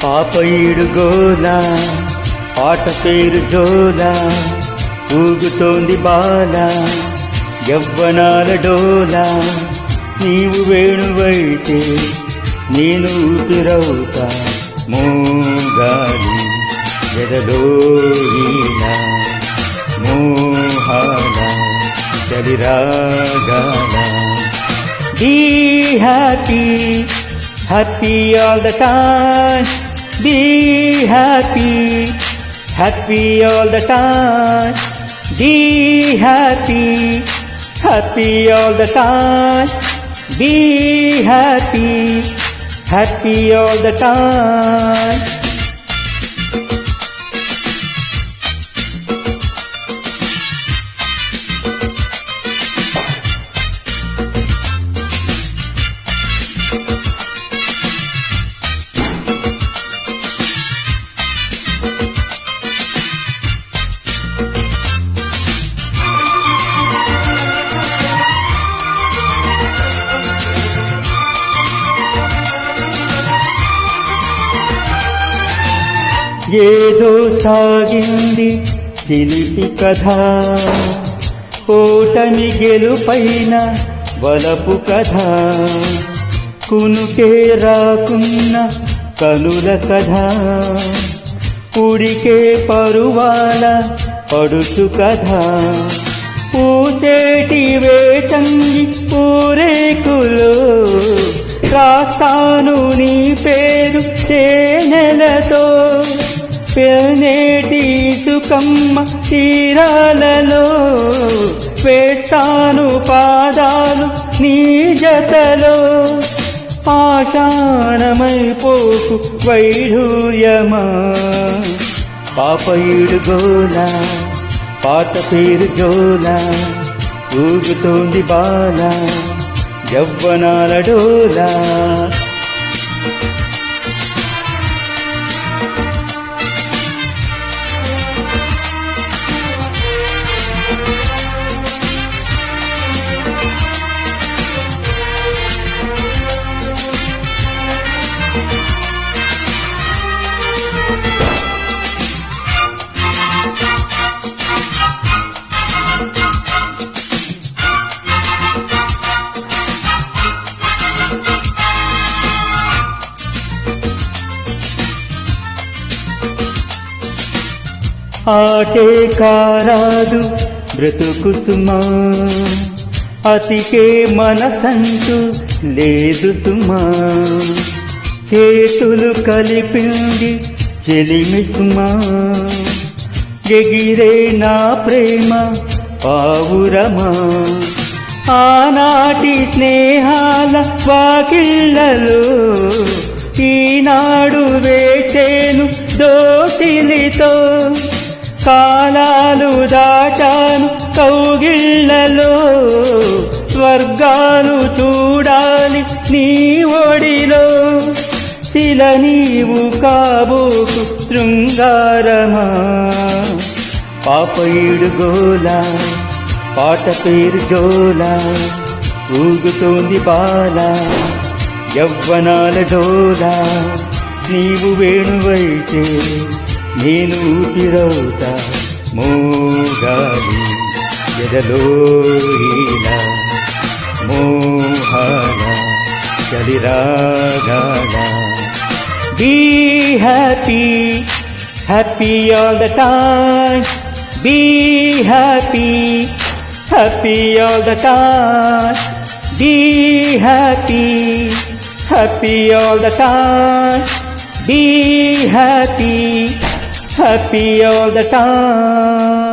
పాపయుడు గోలా పాట పేరు జోలా ఊగుతోంది బాల యవ్వనాల డోలా నీవు వేణువైతే నేను ఊపిరవుతా మోగాలి ఎదలోన మోహాల చలిరాగాల Be happy, happy all the time. Be happy, happy all the time. Be happy, happy all the time. Be happy, happy all the time. ఏదో సాగింది చిలిపి కథ ఓటమి గెలుపైన వలపు కథ కునుకే రాకున్న కనుల కథ ఉడికే పరువాల పడుచు కథ పూసేటి వేటంగి పూరేకులో రాస్తాను నీ పేరు తేనెలతో పెనేటి సుకమ్మ తీరాలలో వేస్తాను పాదాలు నీ జతలో పాషాణమైపోకు వైఢూర్యమా పాపయుడు గోలా పాట పేరు జోలా ఊగుతోంది బాల యవ్వనాల డోలా ఆటే కారాదు బ్రతుకు సుమా అతికే మనసంటూ లేదు సుమా చేతులు కలిపింది చెలిమి సుమా ఎగిరే నా ప్రేమ పావురమా ఆనాటి స్నేహాల వాకిళ్ళలో ఈనాడు వేచేను దోసిలితో కాలాలు దాటాను కౌగిళ్ళలో స్వర్గాలు చూడాలి నీ ఒడిలో శిల నీవు కాబోకు శృంగారమా పాపయుడు గోలా పాట పేరు జోలా ఊగుతోంది బాల యవ్వనాల డోలా నీవు వేణువైతే నేను ఊపిరవుతా మోగాలి ఎదలోన మోహాల చలిరాగాల Be happy, happy all the time. Be happy, happy all the time. Be happy, happy all the time. Be happy, happy all the time.